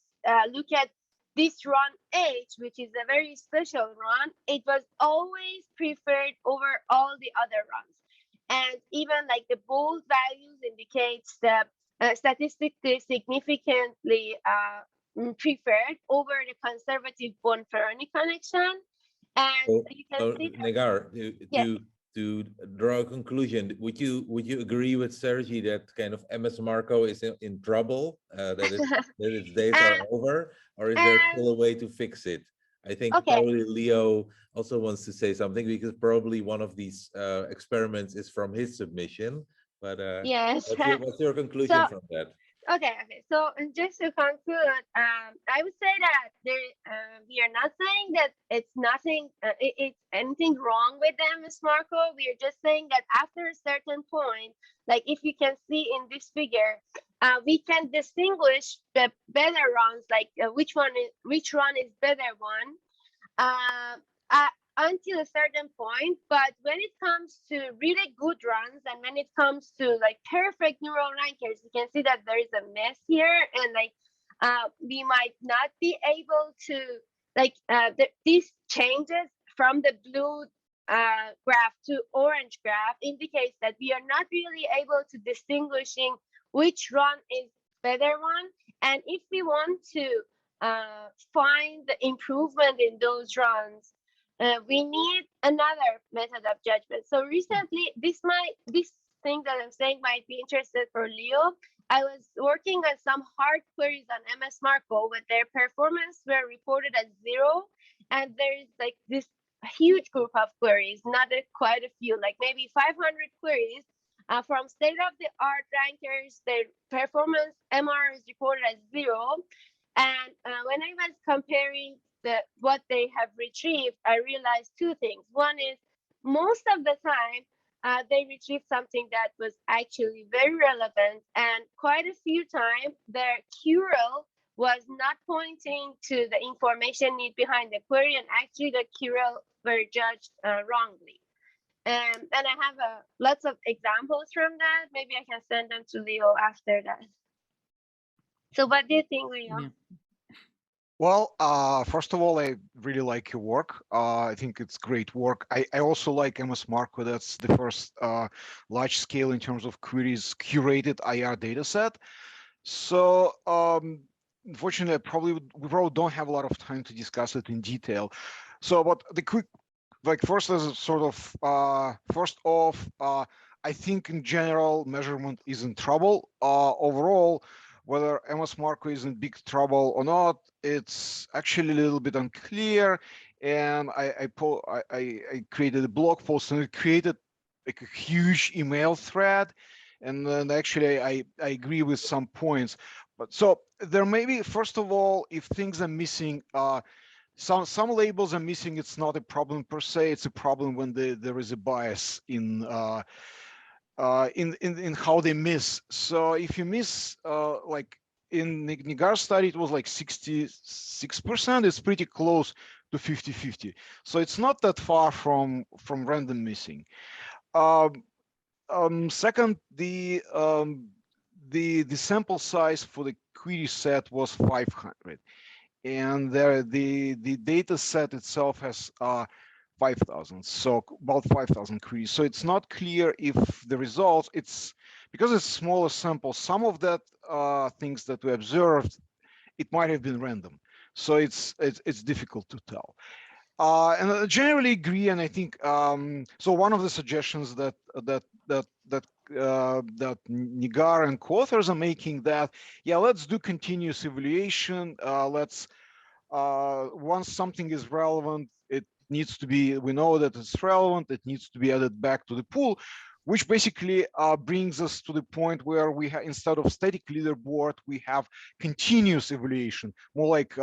look at this run H, which is a very special run, it was always preferred over all the other runs. And even like the bold values indicates the statistically significantly preferred over the conservative Bonferroni connection. And So, you can see that, Negar, yeah. to draw a conclusion, would you agree with Sergi that kind of MS Marco is in trouble, that its days are over, or is there still a way to fix it? I think probably Leo also wants to say something, because probably one of these experiments is from his submission. But yes. what's your conclusion from that? Okay. So just to conclude, I would say that we are not saying that it's nothing, it's anything wrong with the MS Marco. We are just saying that after a certain point, like if you can see in this figure, we can distinguish the better runs, like which run is better one. Until a certain point, but when it comes to really good runs and when it comes to like perfect neural rankers, you can see that there is a mess here, and like we might not be able to like these changes from the blue graph to orange graph indicates that we are not really able to distinguishing which run is better one, and if we want to find the improvement in those runs, we need another method of judgment. So recently, this thing that I'm saying might be interested for Leo. I was working on some hard queries on MS Marco, but their performance were reported as 0. And there is like this huge group of queries, not quite a few, like maybe 500 queries from state-of-the-art rankers. Their performance MR is reported as 0. And when I was comparing what they have retrieved, I realized two things. One is most of the time they retrieved something that was actually very relevant, and quite a few times their QRL was not pointing to the information need behind the query, and actually the QRL were judged wrongly. And I have lots of examples from that. Maybe I can send them to Leo after that. So what do you think, Leo? Yeah. Well, first of all, I really like your work. I think it's great work. I also like MS Marco. That's the first large scale in terms of queries curated IR data set. So unfortunately, we probably don't have a lot of time to discuss it in detail. So, but the quick, like first as a sort of, first off, I think in general, measurement is in trouble. Overall, whether MS Marco is in big trouble or not, it's actually a little bit unclear. And I created a blog post, and it created like a huge email thread. And then actually I agree with some points. But so there may be, first of all, if things are missing, some labels are missing, it's not a problem per se. It's a problem when there is a bias in how they miss. So if you miss, like in Negar's study, it was like 66%. It's pretty close to 50-50. So it's not that far from random missing. Second, the sample size for the query set was 500, and the data set itself has 5,000, so about 5,000 queries. So it's not clear if the results, it's because it's smaller sample, some of that things that we observed, it might have been random. So it's difficult to tell. And I generally agree, and I think so. One of the suggestions that Negar and co-authors are making, that let's do continuous evaluation. Let's once something is relevant, it needs to be, we know that it's relevant, it needs to be added back to the pool. which basically brings us to the point where we have, instead of static leaderboard, we have continuous evaluation, more like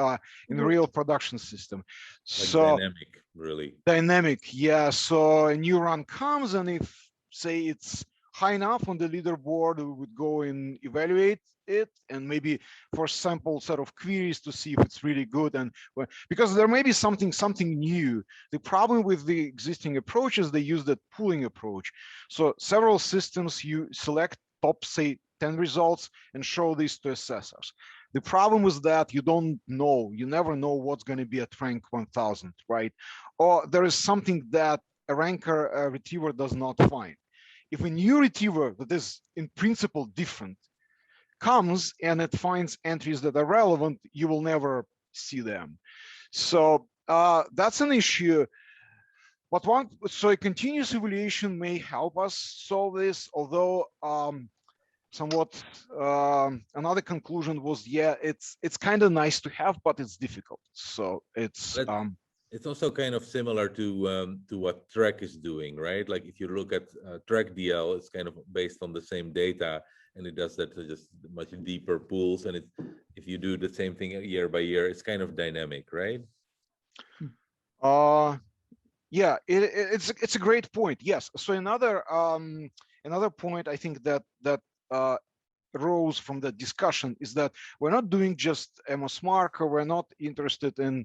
in a real production system. Like so dynamic, really. Dynamic, yeah. So a new run comes, and if say it's high enough on the leaderboard, we would go and evaluate it, and maybe for sample set of queries to see if it's really good. And because there may be something new. The problem with the existing approaches, they use that pooling approach. So several systems, you select top, say, 10 results and show these to assessors. The problem is that you don't know, you never know what's going to be at rank 1000, right? Or there is something that a ranker retriever does not find. If a new retriever that is in principle different comes and it finds entries that are relevant, you will never see them. So that's an issue. But so a continuous evaluation may help us solve this, although somewhat another conclusion was, yeah, it's kind of nice to have, but it's difficult. So it's also kind of similar to what Trek is doing, right? Like if you look at Trek DL, it's kind of based on the same data, and it does that to just much deeper pools. And if you do the same thing year by year, it's kind of dynamic, right? Yeah, it's a great point. Yes. So another point I think that arose from the discussion is that we're not doing just MS Marco. We're not interested in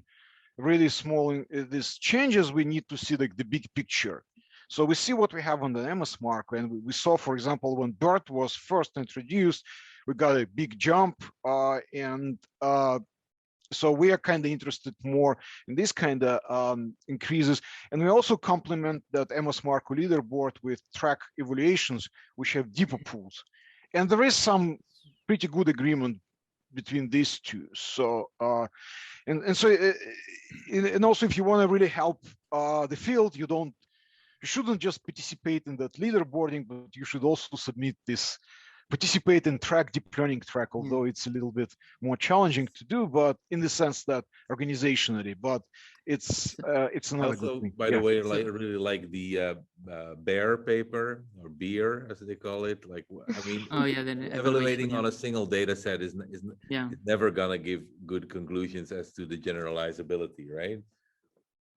really small these changes. We need to see like the big picture. So we see what we have on the MS Marco, and we saw, for example, when BERT was first introduced, we got a big jump, so we are kind of interested more in this kind of increases. And we also complement that MS Marco leaderboard with track evaluations, which have deeper pools. And there is some pretty good agreement between these two. So, and also if you want to really help the field, you shouldn't just participate in that leaderboarding, but you should also participate in deep learning track, although it's a little bit more challenging to do, but in the sense that organizationally, but it's another good thing. By the way, I really like the Bear paper, or Beer as they call it. Like, I mean, evaluating on a single data set is never gonna give good conclusions as to the generalizability, right?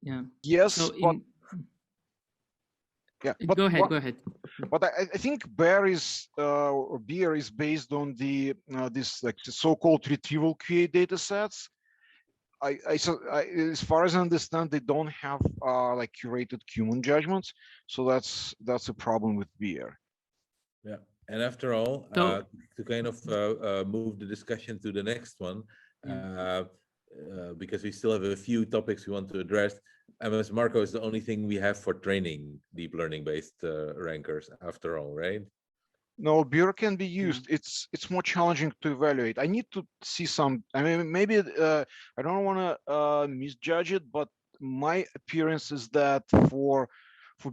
Yeah. Yes, but yeah, but go ahead. But I think Bear is or Beer is based on the this like so-called retrieval QA data sets. As far as I understand, they don't have like curated human judgments, so that's a problem with Beer. Yeah, and after all, to kind of move the discussion to the next one, because we still have a few topics we want to address. MS Marco is the only thing we have for training deep learning based rankers after all, right? No, Beer can be used. It's more challenging to evaluate. I need to see some, I mean, maybe I don't want to misjudge it, but my appearance is that for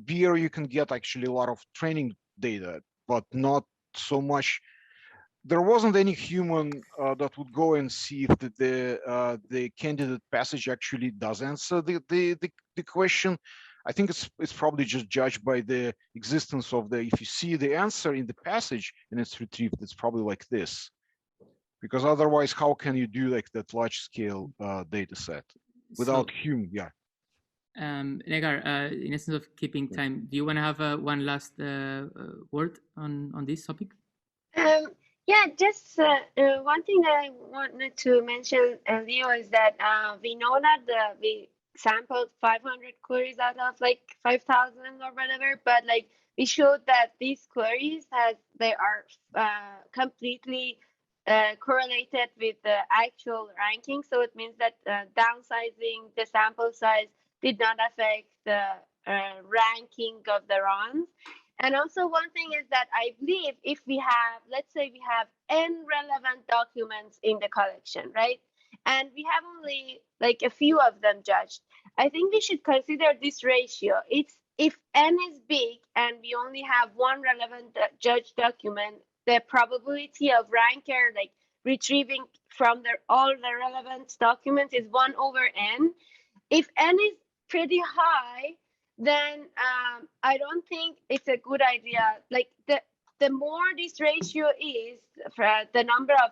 Beer, you can get actually a lot of training data, but not so much. There wasn't any human that would go and see if the candidate passage actually does answer the question. I think it's probably just judged by the existence of if you see the answer in the passage and it's retrieved, it's probably like this. Because otherwise, how can you do like that large scale data set without human? Yeah. Negar, in essence of keeping time, do you want to have one last word on this topic? Yeah, just one thing that I wanted to mention, Leo, is that we know that we sampled 500 queries out of like 5,000 or whatever, but like we showed that these queries they are completely correlated with the actual ranking. So it means that downsizing the sample size did not affect the ranking of the runs. And also one thing is that I believe if we have, let's say we have n relevant documents in the collection, right? And we have only like a few of them judged. I think we should consider this ratio. It's if n is big and we only have one relevant judged document, the probability of ranker like retrieving from all the relevant documents is 1/n. If n is pretty high, then I don't think it's a good idea. Like the more this ratio is for the number of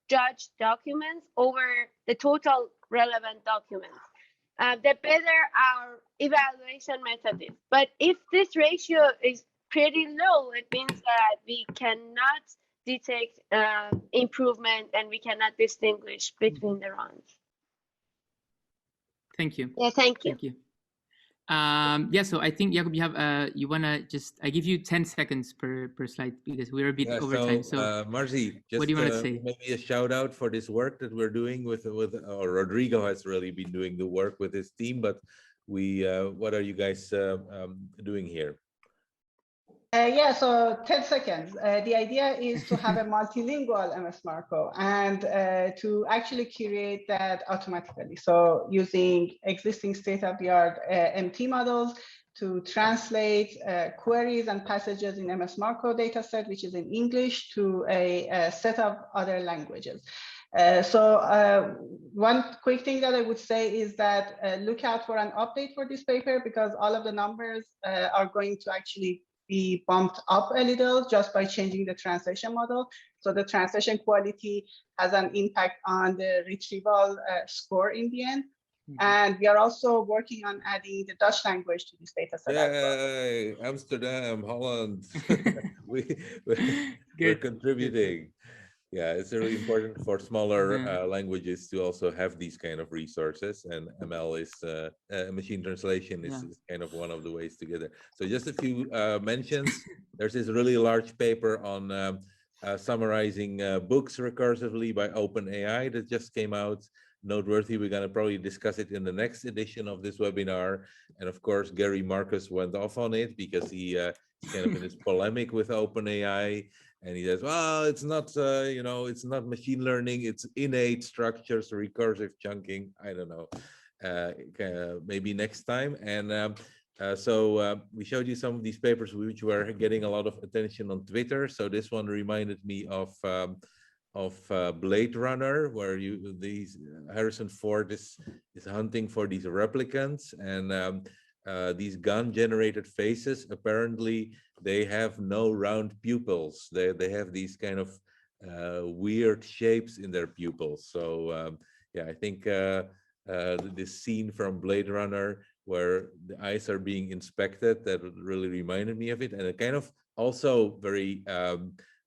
judged documents over the total relevant documents, the better our evaluation method is. But if this ratio is pretty low, it means that we cannot detect improvement and we cannot distinguish between the runs. Thank you. Yeah, thank you. Thank you. Yeah, so I think, Jakub, you have you want to just, I give you 10 seconds per slide because we're a bit over time. So Marzieh, just what do you want to say? Maybe a shout out for this work that we're doing with Rodrigo has really been doing the work with his team, but we what are you guys doing here? Yeah, so 10 seconds. The idea is to have a multilingual MS Marco and to actually create that automatically. So using existing state-of-the-art MT models to translate queries and passages in MS Marco dataset, which is in English, to a set of other languages. One quick thing that I would say is that look out for an update for this paper, because all of the numbers are going to actually be bumped up a little just by changing the translation model. So the translation quality has an impact on the retrieval score in the end. And we are also working on adding the Dutch language to this data set. Yay, as well. Amsterdam, Holland. We're contributing. Yeah, it's really important for smaller languages to also have these kind of resources, and ML is machine translation is kind of one of the ways to get there. So just a few mentions. There's this really large paper on summarizing books recursively by OpenAI that just came out. Noteworthy. We're going to probably discuss it in the next edition of this webinar. And of course, Gary Marcus went off on it because he kind of in this polemic with OpenAI. And he says, well, it's not, you know, it's not machine learning, it's innate structures, recursive chunking. I don't know, maybe next time. And so we showed you some of these papers which were getting a lot of attention on Twitter. So this one reminded me of Blade Runner, where Harrison Ford is hunting for these replicants, and these GAN-generated faces, apparently they have no round pupils. They have these kind of weird shapes in their pupils. So yeah, I think this scene from Blade Runner where the eyes are being inspected, that really reminded me of it. And it kind of also very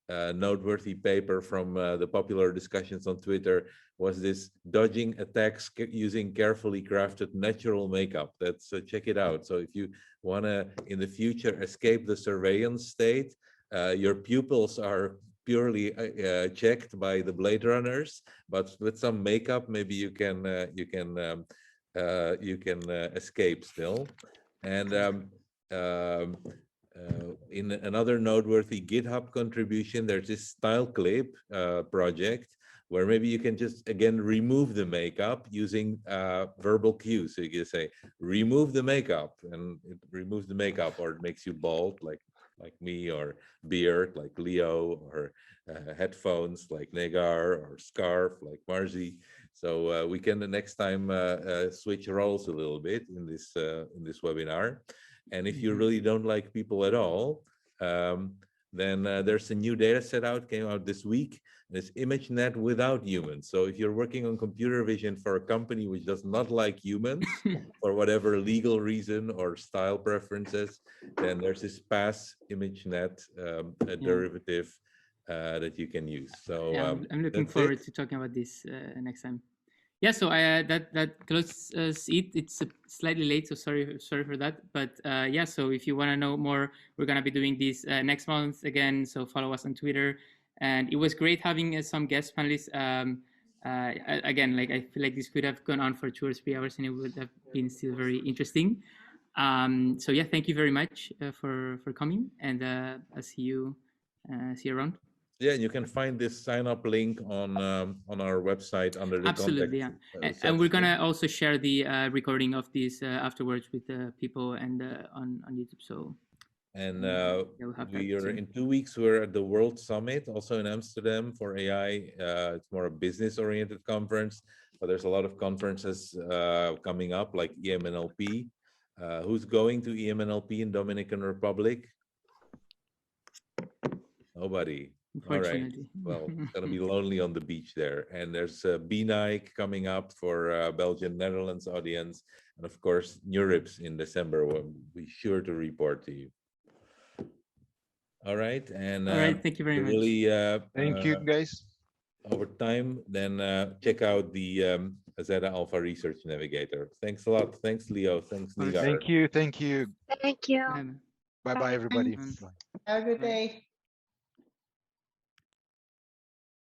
noteworthy paper from the popular discussions on Twitter was this dodging attacks using carefully crafted natural makeup. That's check it out. So if you want to in the future escape the surveillance state, your pupils are purely checked by the Blade Runners, but with some makeup maybe you can escape still. And in another noteworthy GitHub contribution, there's this StyleCLIP project where maybe you can just, again, remove the makeup using verbal cues. So you can say, remove the makeup, and it removes the makeup, or it makes you bald, like me, or beard, like Leo, or headphones, like Negar, or scarf, like Marzieh. So we can the next time switch roles a little bit in this webinar. And if you really don't like people at all, then there's a new data set came out this week. It's ImageNet without humans. So if you're working on computer vision for a company which does not like humans for whatever legal reason or style preferences, then there's this PASS ImageNet derivative that you can use. So yeah, I'm looking forward to talking about this next time. Yeah, so that closes it. It's slightly late, so sorry for that. But yeah, so if you want to know more, we're gonna be doing this next month again. So follow us on Twitter. And it was great having some guest panelists. Again, like I feel like this could have gone on for 2 or 3 hours, and it would have been still very interesting. So yeah, thank you very much for coming, and I'll see you around. Yeah, you can find this sign-up link on our website under the absolutely, contact. And we're gonna also share the recording of this afterwards with the people and on YouTube. So. And we are in 2 weeks. We're at the World Summit, also in Amsterdam for AI. It's more a business-oriented conference, but there's a lot of conferences coming up, like EMNLP. Who's going to EMNLP in Dominican Republic? Nobody. All right. Well, it's going to be lonely on the beach there. And there's BNIC coming up for Belgian Netherlands audience. And of course, NeurIPS in December. We'll be sure to report to you. All right. And all right. Thank you very much. Really, Thank you, guys. Over time, then check out the Zeta Alpha Research Navigator. Thanks a lot. Thanks, Leo. Thanks, Negar. Thank you. Thank you. Thank you. Bye-bye, everybody. Have a good day.